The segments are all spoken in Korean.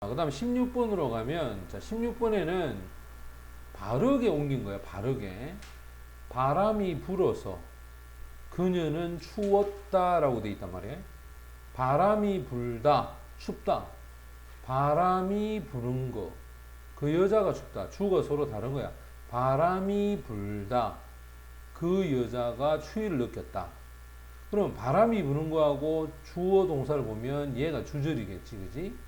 그 다음 16번으로 가면, 자, 16번에는 바르게 옮긴 거야, 바르게. 바람이 불어서 그녀는 추웠다라고 돼 있단 말이에요. 바람이 불다, 춥다. 바람이 부는 거. 그 여자가 춥다. 주가 서로 다른 거야. 바람이 불다. 그 여자가 추위를 느꼈다. 그럼 바람이 부는 거하고 주어 동사를 보면 얘가 주절이겠지, 그지?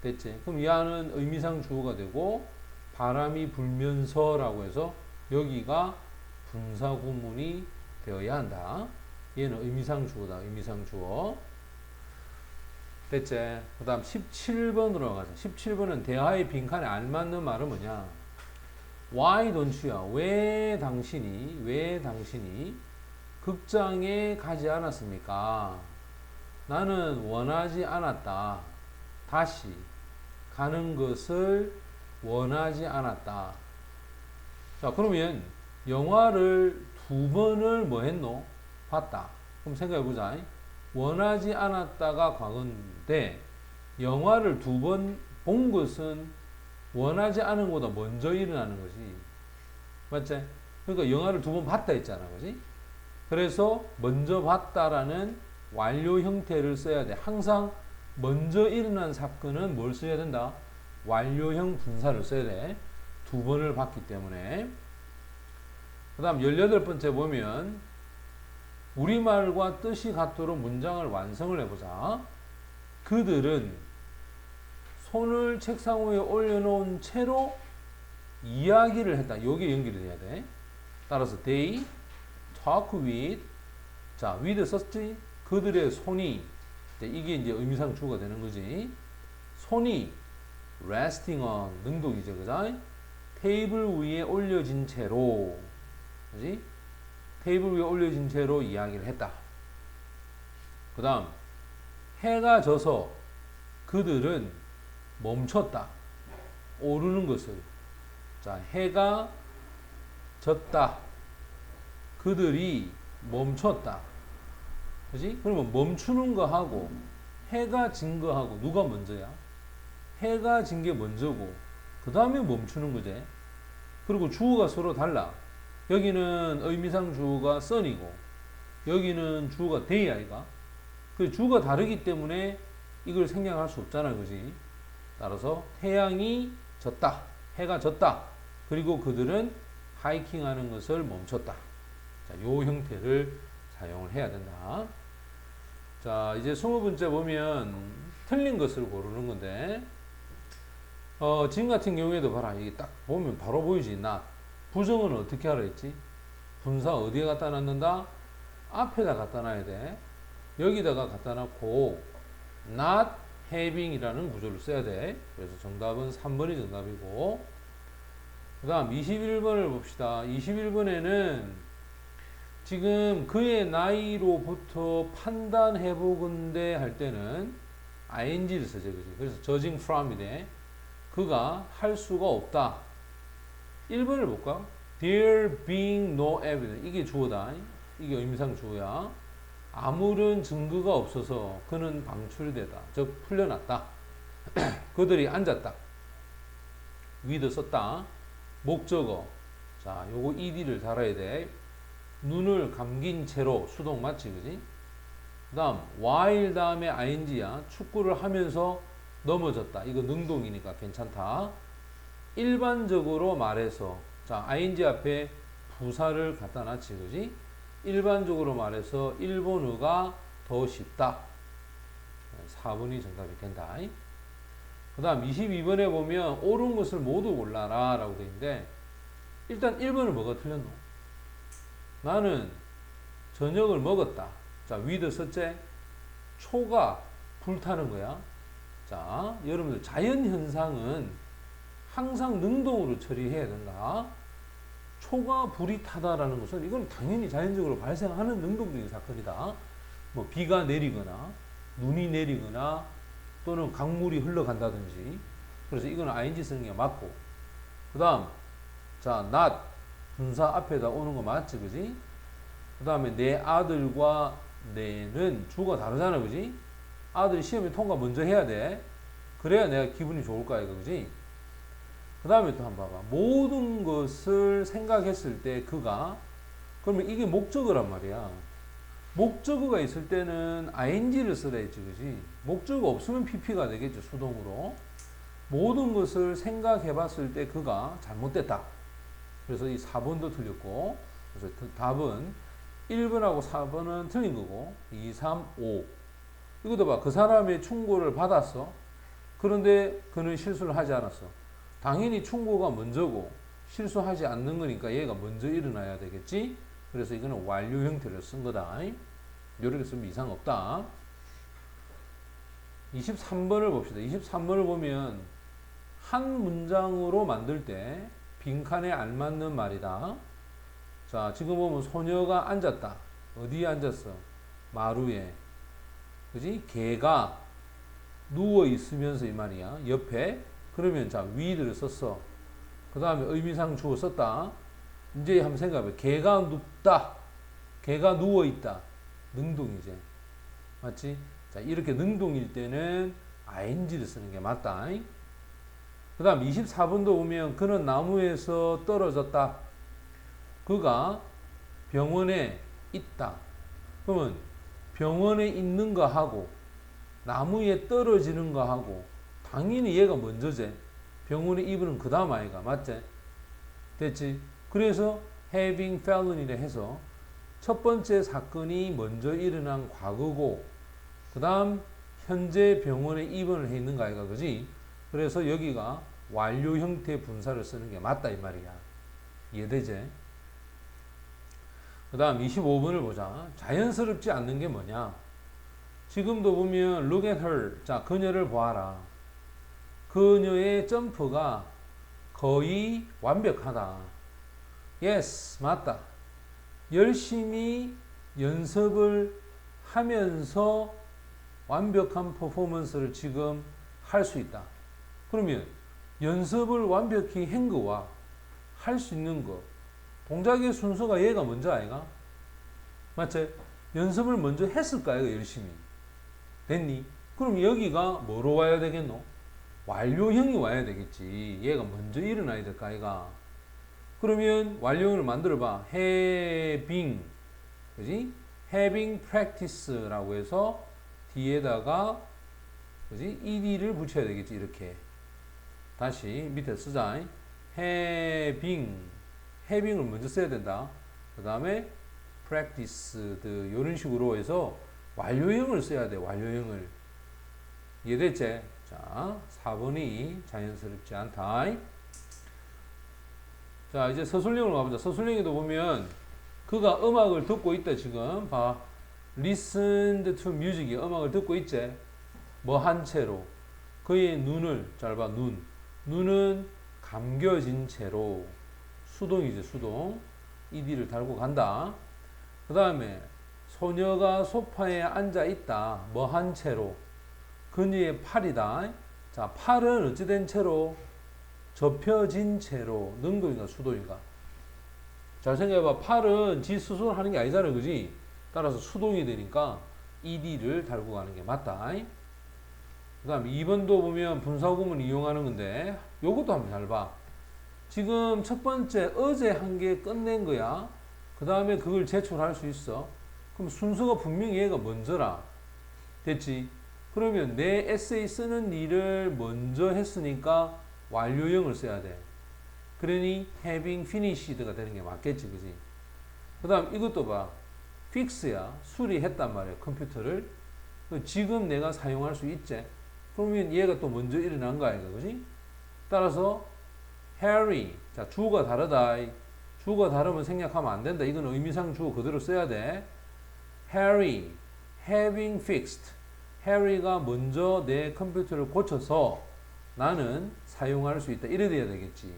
됐지? 그럼 얘는 의미상 주어가 되고 바람이 불면서라고 해서 여기가 분사 구문이 되어야 한다. 얘는 의미상 주어다. 의미상 주어. 됐지? 그 다음 17번으로 가자. 17번은 대화의 빈칸에 알맞는 말은 뭐냐? Why don't you야? 왜 당신이 극장에 가지 않았습니까? 나는 원하지 않았다. 다시 가는 것을 원하지 않았다. 자, 그러면 영화를 두 번을 뭐 했노? 봤다. 그럼 생각해보자. 원하지 않았다가 과거인데 영화를 두 번 본 것은 원하지 않은 것보다 먼저 일어나는 거지. 맞지? 그러니까 영화를 두 번 봤다 했잖아. 그지? 그래서 먼저 봤다라는 완료 형태를 써야 돼. 항상 먼저 일어난 사건은 뭘 써야 된다? 완료형 분사를 써야 돼. 두 번을 봤기 때문에. 그 다음 18번째 보면 우리말과 뜻이 같도록 문장을 완성을 해보자. 그들은 손을 책상 위에 올려놓은 채로 이야기를 했다. 여기에 연결이 돼야 돼. 따라서 they talk with, 자, with 썼지? 그들의 손이, 이게 이제 의미상 주어가 되는 거지. 손이 resting on, 능동이죠, 그죠? 테이블 위에 올려진 채로, 그지? 테이블 위에 올려진 채로 이야기를 했다. 그 다음, 해가 져서 그들은 멈췄다. 오르는 것을. 자, 해가 졌다. 그들이 멈췄다. 그지? 그러면 멈추는 거 하고 해가 진 거 하고 누가 먼저야? 해가 진 게 먼저고 그 다음에 멈추는 거지. 그리고 주어가 서로 달라. 여기는 의미상 주어가 sun이고 여기는 주어가 day 아이가. 그 주어가 다르기 때문에 이걸 생략할 수 없잖아, 그지? 따라서 태양이 졌다. 해가 졌다. 그리고 그들은 하이킹하는 것을 멈췄다. 자, 요 형태를 사용을 해야 된다. 자, 이제 20번째 보면 틀린 것을 고르는 건데, 지금 같은 경우에도 봐라. 이게 딱 보면 바로 보이지. not. 부정은 어떻게 하라 했지? 분사 어디에 갖다 놨는다? 앞에다 갖다 놔야 돼. 여기다가 갖다 놓고 not having이라는 구조를 써야 돼. 그래서 정답은 3번이 정답이고, 그 다음 21번을 봅시다. 21번에는 지금 그의 나이로부터 판단해보건대 할 때는 ing를 쓰죠. 그치? 그래서 judging from이네. 그가 할 수가 없다. 1번을 볼까? There being no evidence. 이게 주어다. 이게 의미상 주어야. 아무런 증거가 없어서 그는 방출되다. 즉 풀려났다. 그들이 앉았다. with 썼다. 목적어. 자, 요거 ed를 달아야 돼. 눈을 감긴 채로 수동 맞지, 그지? 그 다음 while 다음에 ing야. 축구를 하면서 넘어졌다. 이거 능동이니까 괜찮다. 일반적으로 말해서, 자, ing 앞에 부사를 갖다 놨지, 그지? 일반적으로 말해서 일본어가 더 쉽다. 4번이 정답이 된다. 그 다음 22번에 보면 옳은 것을 모두 골라라 라고 되어 있는데, 일단 1번을 뭐가 틀렸노? 나는 저녁을 먹었다. 자, with 썼지? 초가 불타는 거야. 자, 여러분들 자연현상은 항상 능동으로 처리해야 된다. 초가 불이 타다라는 것은 이건 당연히 자연적으로 발생하는 능동적인 사건이다. 뭐 비가 내리거나 눈이 내리거나 또는 강물이 흘러간다든지. 그래서 이거는 ing 쓰는 게 맞고. 그 다음, 자, not 분사 앞에다 오는 거 맞지, 그지? 그 다음에 내 아들과 내는 주가 다르잖아, 그지? 아들이 시험에 통과 먼저 해야 돼. 그 그래야 내가 기분이 좋을 거야, 이거, 그지? 그 다음에 또 한번 봐봐. 모든 것을 생각했을 때 그가, 그러면 이게 목적어란 말이야. 목적어가 있을 때는 ing를 써야 했지, 그지? 목적어 없으면 pp가 되겠죠, 수동으로. 모든 것을 생각해 봤을 때 그가 잘못됐다. 그래서 이 4번도 틀렸고, 그래서 답은 1번하고 4번은 틀린 거고, 2, 3, 5. 이것도 봐. 그 사람의 충고를 받았어. 그런데 그는 실수를 하지 않았어. 당연히 충고가 먼저고, 실수하지 않는 거니까 얘가 먼저 일어나야 되겠지? 그래서 이거는 완료 형태를 쓴 거다. 이렇게 쓰면 이상 없다. 23번을 봅시다. 23번을 보면 한 문장으로 만들 때 빈칸에 알맞는 말이다. 자, 지금 보면 소녀가 앉았다. 어디에 앉았어? 마루에. 그지? 개가 누워 있으면서 이 말이야. 옆에. 그러면 자, 위를 썼어. 그 다음에 의미상 주어 썼다. 이제 한번 생각해봐. 개가 눕다. 개가 누워 있다. 능동이지. 맞지? 자, 이렇게 능동일 때는 ing를 쓰는 게 맞다. 그 다음 24번도 보면 그는 나무에서 떨어졌다. 그가 병원에 있다. 그러면 병원에 있는 거 하고 나무에 떨어지는 거 하고 당연히 얘가 먼저지. 병원에 입은 그 다음 아이가 맞지? 됐지? 그래서 having felony를 해서 첫 번째 사건이 먼저 일어난 과거고 그 다음 현재 병원에 입원을 해 있는 거 아이가 그지? 그래서 여기가 완료 형태 분사를 쓰는 게 맞다 이 말이야. 이해되지? 그 다음 25번을 보자. 자연스럽지 않는 게 뭐냐? 지금도 보면 look at her. 자, 그녀를 보아라. 그녀의 점프가 거의 완벽하다. yes, 맞다. 열심히 연습을 하면서 완벽한 퍼포먼스를 지금 할 수 있다. 그러면 연습을 완벽히 한 거와 할 수 있는 거 동작의 순서가 얘가 먼저 아이가? 맞지? 연습을 먼저 했을까요? 열심히 됐니? 그럼 여기가 뭐로 와야 되겠노? 완료형이 와야 되겠지. 얘가 먼저 일어나야 될까 아이가? 그러면 완료형을 만들어봐. having 그지? having practice라고 해서 뒤에다가 그지? ed를 붙여야 되겠지. 이렇게 다시 밑에 쓰자. having을 먼저 써야 된다. 그 다음에 practiced 이런 식으로 해서 완료형을 써야 돼. 완료형을. 이해됐지? 자, 4번이 자연스럽지 않다. 자, 이제 서술형으로 가보자. 서술형에도 보면 그가 음악을 듣고 있다. 지금 봐. listened to music이 음악을 듣고 있지. 뭐 한 채로 그의 눈을 잘 봐. 눈은 감겨진 채로 수동이지. 수동. ed를 달고 간다. 그 다음에 소녀가 소파에 앉아 있다. 뭐 한 채로 그녀의 팔이다. 자, 팔은 어찌된 채로 접혀진 채로 능동인가 수동인가? 잘 생각해봐. 팔은 지 스스로 하는 게 아니잖아. 그지? 따라서 수동이 되니까 ed를 달고 가는 게 맞다. 그 다음 2번도 보면 분사구문 이용하는 건데 요것도 한번 잘 봐. 지금 첫 번째 어제 한 개 끝낸 거야. 그 다음에 그걸 제출할 수 있어. 그럼 순서가 분명히 얘가 먼저라. 됐지? 그러면 내 에세이 쓰는 일을 먼저 했으니까 완료형을 써야 돼. 그러니 having finished가 되는 게 맞겠지. 그지? 그 다음 이것도 봐. fix야. 수리했단 말이야. 컴퓨터를. 지금 내가 사용할 수 있지? 그러면 얘가 또 먼저 일어난 거 아이가. 그지? 따라서 Harry. 자, 주어가 다르다. 주어가 다르면 생략하면 안 된다. 이건 의미상 주어 그대로 써야 돼. Harry having fixed. Harry가 먼저 내 컴퓨터를 고쳐서 나는 사용할 수 있다. 이래 돼야 되겠지.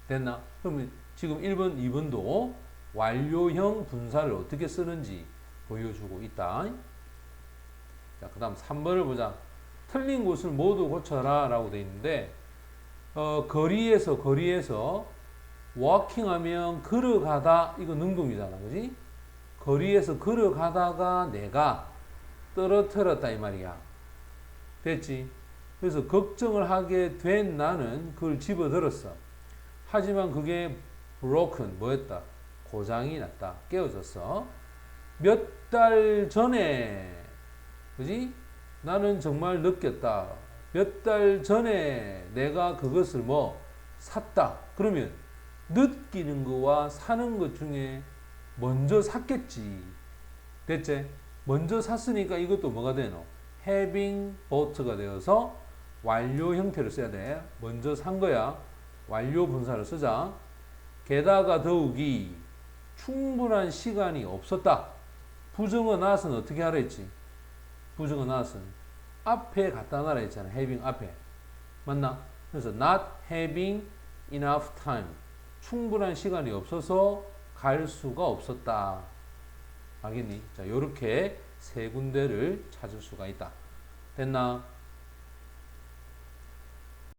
됐나? 그러면 지금 1번, 2번도 완료형 분사를 어떻게 쓰는지 보여주고 있다. 자, 그 다음 3번을 보자. 틀린 곳을 모두 고쳐라 라고 되어 있는데 거리에서 walking 하면 걸어가다. 이거 능동이잖아. 그지? 거리에서 걸어가다가 내가 떨어뜨렸다 이 말이야. 됐지? 그래서 걱정을 하게 된 나는 그걸 집어들었어. 하지만 그게 broken, 뭐였다? 고장이 났다. 깨어졌어. 몇 달 전에, 그지? 나는 정말 느꼈다. 몇 달 전에 내가 그것을 뭐 샀다. 그러면 느끼는 거와 사는 것 중에 먼저 샀겠지. 됐지? 먼저 샀으니까 이것도 뭐가 되노? having bought가 되어서 완료 형태를 써야 돼. 먼저 산 거야. 완료 분사를 쓰자. 게다가 더욱이 충분한 시간이 없었다. 부정어 not은 어떻게 하라 했지? 부정어 not은 앞에 갖다 놔라 했잖아. having 앞에. 맞나? 그래서 not having enough time. 충분한 시간이 없어서 갈 수가 없었다. 알겠니? 자, 요렇게 세 군데를 찾을 수가 있다. 됐나?